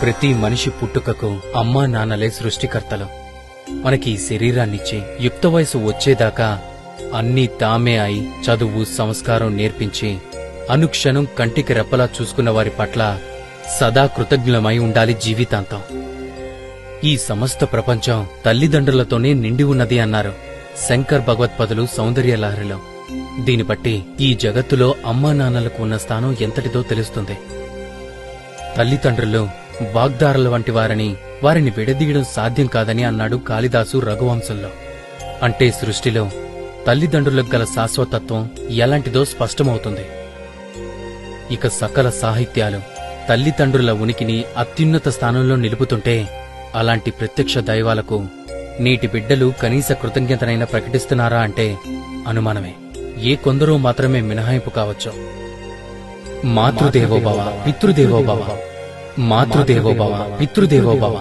ప్రతి మనిషి పుట్టుకకు అమ్మా నాన్నలే సృష్టికర్తలు. మనకి ఈ శరీరాన్నిచ్చి యుక్త వయసు వచ్చేదాకా అన్నీ తామే అయి చదువు సంస్కారం నేర్పించి అనుక్షణం కంటికి రెప్పలా చూసుకున్న వారి పట్ల సదా కృతజ్ఞులమై ఉండాలి జీవితాంతం. ఈ సమస్త ప్రపంచం తల్లిదండ్రులతోనే నిండి ఉన్నది అన్నారు శంకర్ భగవత్పదులు సౌందర్యలహరిలో. దీని బట్టి ఈ జగత్తులో అమ్మా నాన్నలకు ఉన్న స్థానం ఎంతటిదో తెలుస్తుంది. తల్లిదండ్రులు వాగ్దారుల వంటి వారిని విడదీయడం సాధ్యం కాదని అన్నాడు కాళిదాసు రఘువంశంలో. అంటే సృష్టిలో తల్లిదండ్రులకు గల శాశ్వతత్వం ఎలాంటిదో స్పష్టమవుతుంది. ఇక సకల సాహిత్యాలు తల్లిదండ్రుల ఉనికిని అత్యున్నత స్థానంలో నిలుపుతుంటే అలాంటి ప్రత్యక్ష దైవాలకు నేటి బిడ్డలు కనీస కృతజ్ఞతనైనా ప్రకటిస్తున్నారా అంటే అనుమానమే. ఏ కొందరో మాత్రమే మినహాయింపు కావచ్చు. మాతృదేవోభవ పితృదేవోభవ, మాతృదేవోభవ పితృదేవోభవ,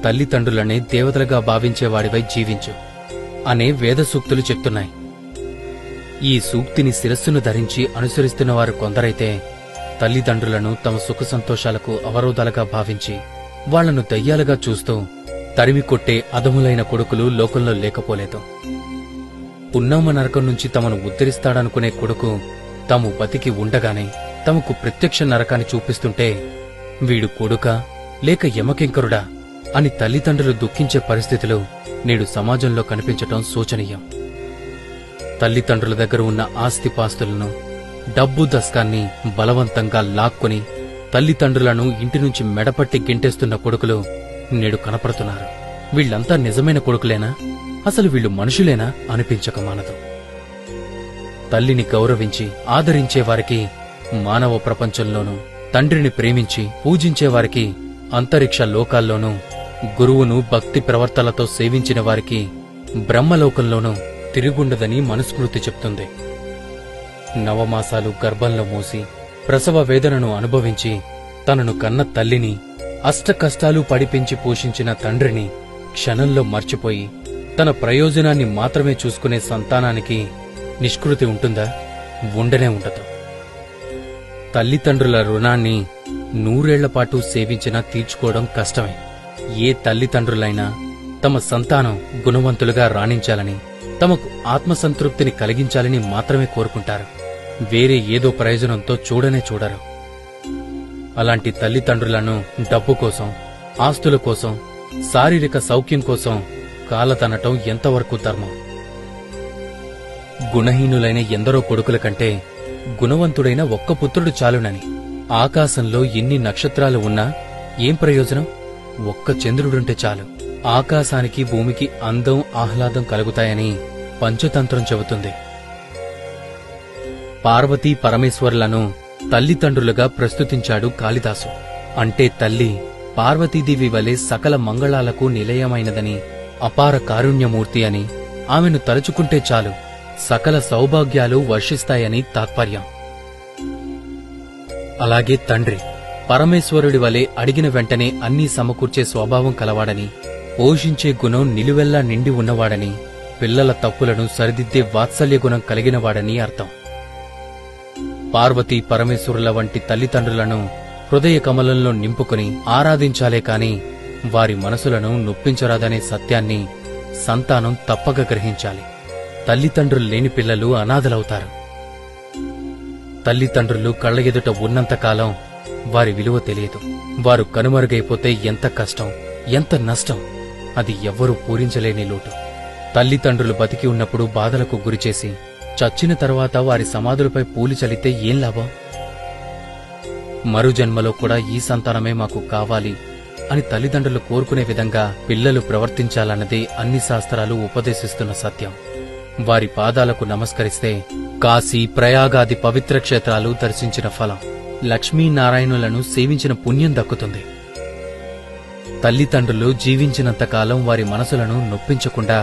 తల్లిదండ్రులనే దేవతలుగా భావించేవాడివై జీవించు అనే వేద సూక్తులు చెప్తున్నాయి. ఈ సూక్తిని శిరస్సును ధరించి అనుసరిస్తున్నవారు కొందరైతే తల్లిదండ్రులను తమ సుఖ సంతోషాలకు అవరోధాలుగా భావించి వాళ్లను దయ్యాలుగా చూస్తూ తరిమి కొట్టే అధములైన కొడుకులు లోకంలో లేకపోలేదు. పున్నామ నరకం నుంచి తమను ఉద్ధరిస్తాడనుకునే కొడుకు తాము బతికి ఉండగానే తమకు ప్రత్యక్ష నరకాన్ని చూపిస్తుంటే వీడు కొడుకా లేక యమకింకరుడా అని తల్లిదండ్రులు దుఃఖించే పరిస్థితులు నేడు సమాజంలో కనిపించటం శోచనీయం. తల్లిదండ్రుల దగ్గర ఉన్న ఆస్తిపాస్తులను డబ్బు దస్కాన్ని బలవంతంగా లాక్కొని తల్లిదండ్రులను ఇంటి నుంచి మెడపట్టి గింటేస్తున్న కొడుకులు నేడు కనపడుతున్నారు. వీళ్లంతా నిజమైన కొడుకులేనా? అసలు వీళ్లు మనుషులేనా అనిపించక మానదు. తల్లిని గౌరవించి ఆదరించేవారికి మానవ ప్రపంచంలోనూ, తండ్రిని ప్రేమించి పూజించేవారికి అంతరిక్ష లోకాల్లోనూ, గురువును భక్తి ప్రవర్తనలతో సేవించిన వారికి బ్రహ్మలోకంలోనూ తిరుగుండదని మనుస్మృతి చెప్తుంది. నవమాసాలు గర్భంలో మోసి ప్రసవ వేదనను అనుభవించి తనను కన్న తల్లిని అష్టకష్టాలు పడిపెంచి పోషించిన తండ్రిని క్షణంలో మర్చిపోయి తన ప్రయోజనాన్ని మాత్రమే చూసుకునే సంతానానికి నిష్కృతి ఉంటుందా? ఉండనే ఉండదు. తల్లిదండ్రుల రుణాన్ని 100 ఏళ్లపాటు సేవించినా తీర్చుకోవడం కష్టమే. ఏ తల్లిదండ్రులైనా తమ సంతానం గుణవంతులుగా రాణించాలని, తమకు ఆత్మసంతృప్తిని కలిగించాలని మాత్రమే కోరుకుంటారు. వేరే ఏదో ప్రయోజనంతో చూడనే చూడరు. అలాంటి తల్లిదండ్రులను డబ్బు కోసం, ఆస్తుల కోసం, శారీరక సౌఖ్యం కోసం కాలతనటం ఎంతవరకు ధర్మం? గుణహీనులైన ఎందరో కొడుకుల కంటే గుణవంతుడైన ఒక్క పుత్రుడు చాలునని. ఆకాశంలో ఎన్ని నక్షత్రాలు ఉన్నా ఏం ప్రయోజనం? ఒక్క చంద్రుడుంటే చాలు. ఆకాశానికి భూమికి అందం ఆహ్లాదం కలుగుతాయని పంచతంత్రం చెబుతుంది. పార్వతీ పరమేశ్వరులను తల్లిదండ్రులుగా ప్రస్తుతించాడు కాళిదాసు. అంటే తల్లి పార్వతీదేవి వలె సకల మంగళాలకు నిలయమైనదని, అపార కారుణ్యమూర్తి అని, ఆమెను తలుచుకుంటే చాలు సకల సౌభాగ్యాలు వర్షిస్తాయని తాత్పర్యం. అలాగే తండ్రి పరమేశ్వరుడి వలె అడిగిన వెంటనే అన్నీ సమకూర్చే స్వభావం కలవాడని, పోషించే గుణం నిలువెల్లా నిండి ఉన్నవాడని, పిల్లల తప్పులను సరిదిద్దే వాత్సల్య గుణం కలిగినవాడని అర్థం. పార్వతీ పరమేశ్వరుల వంటి తల్లిదండ్రులను హృదయ కమలంలో నింపుకుని ఆరాధించాలే కాని వారి మనసులను నొప్పించరాదనే సత్యాన్ని సంతానం తప్పక గ్రహించాలి. తల్లిదండ్రులు లేని పిల్లలు అనాథలవుతారు. తల్లిదండ్రులు కళ్ల ఎదుట ఉన్నంతకాలం వారి విలువ తెలియదు. వారు కనుమరుగైపోతే ఎంత కష్టం, ఎంత నష్టం, అది ఎవ్వరూ పూరించలేని లోటు. తల్లిదండ్రులు బతికి ఉన్నప్పుడు బాధలకు గురిచేసి చచ్చిన తర్వాత వారి సమాధులపై పూలు చల్లితే ఏం లాభం? మరు జన్మలో కూడా ఈ సంతానమే మాకు కావాలి అని తల్లిదండ్రులు కోరుకునే విధంగా పిల్లలు ప్రవర్తించాలన్నదే అన్ని శాస్త్రాలు ఉపదేశిస్తున్న సత్యం. వారి పాదాలకు నమస్కరిస్తే కాశీ ప్రయాగాది పవిత్ర క్షేత్రాలు దర్శించిన ఫలం, లక్ష్మీనారాయణులను సేవించిన పుణ్యం దక్కుతుంది. తల్లిదండ్రులు జీవించినంతకాలం వారి మనసులను నొప్పించకుండా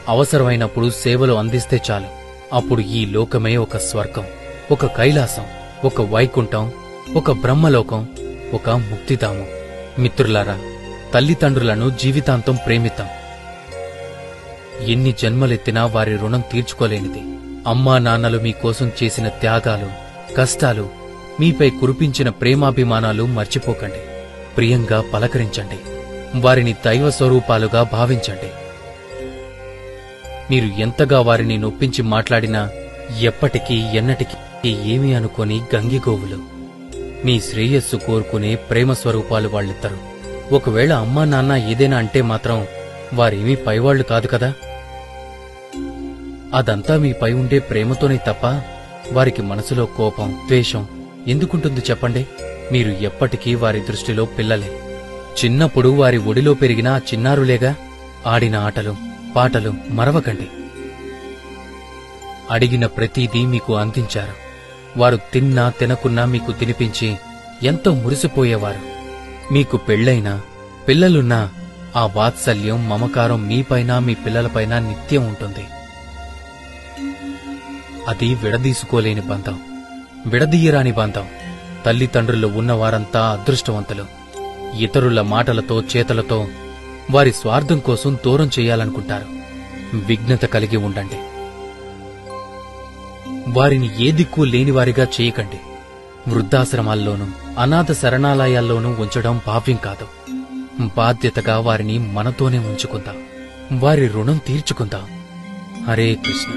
అవసరమైనప్పుడు సేవలు అందిస్తే చాలు. అప్పుడు ఈ లోకమే ఒక స్వర్గం, ఒక కైలాసం, ఒక వైకుంఠం, ఒక బ్రహ్మలోకం, ఒక ముక్తిధామం. మిత్రులారా, తల్లిదండ్రులను జీవితాంతం ప్రేమిద్దాం. ఎన్ని జన్మలెత్తినా వారి రుణం తీర్చుకోలేనిది. అమ్మా నాన్నలు మీకోసం చేసిన త్యాగాలు, కష్టాలు, మీపై కురిపించిన ప్రేమాభిమానాలు మర్చిపోకండి. ప్రియంగా పలకరించండి. వారిని దైవ స్వరూపాలుగా భావించండి. మీరు ఎంతగా వారిని నొప్పించి మాట్లాడినా ఎప్పటికీ ఎన్నటికీ ఏమీ అనుకోని గంగిగోవులు. మీ శ్రేయస్సు కోరుకునే ప్రేమ స్వరూపాలు వాళ్ళిద్దరు. ఒకవేళ అమ్మా నాన్న ఏదైనా అంటే మాత్రం వారేమీ పైవాళ్లు కాదు కదా. అదంతా మీపై ఉండే ప్రేమతోనే తప్ప వారికి మనసులో కోపం, ద్వేషం ఎందుకుంటుంది చెప్పండి? మీరు ఎప్పటికీ వారి దృష్టిలో పిల్లలే. చిన్నప్పుడు వారి ఒడిలో పెరిగిన ఆ చిన్నారులేగా. ఆడిన ఆటలు, పాటలు మరవకండి. అడిగిన ప్రతీదీ మీకు అందించారు. వారు తిన్నా తినకున్నా మీకు తినిపించి ఎంతో మురిసిపోయేవారు. మీకు పెళ్లైనా పిల్లలున్నా ఆ వాత్సల్యం, మమకారం మీపైన మీ పిల్లలపైన నిత్యం ఉంటుంది. అది విడదీసుకోలేని బంధం, విడదీయరాని బంధం. తల్లిదండ్రులు ఉన్నవారంతా అదృష్టవంతులు. ఇతరుల మాటలతో, చేతలతో వారి స్వార్థం కోసం దూరం చెయ్యాలనుకుంటారు. విఘ్నత కలిగి ఉండండి. వారిని ఏ దిక్కు లేనివారిగా చేయకండి. వృద్ధాశ్రమాల్లోనూ అనాథ శరణాలయాల్లోనూ ఉంచడం భావ్యం కాదు. బాధ్యతగా వారిని మనతోనే ఉంచుకుందాం. వారి రుణం తీర్చుకుందాం. హరే కృష్ణ.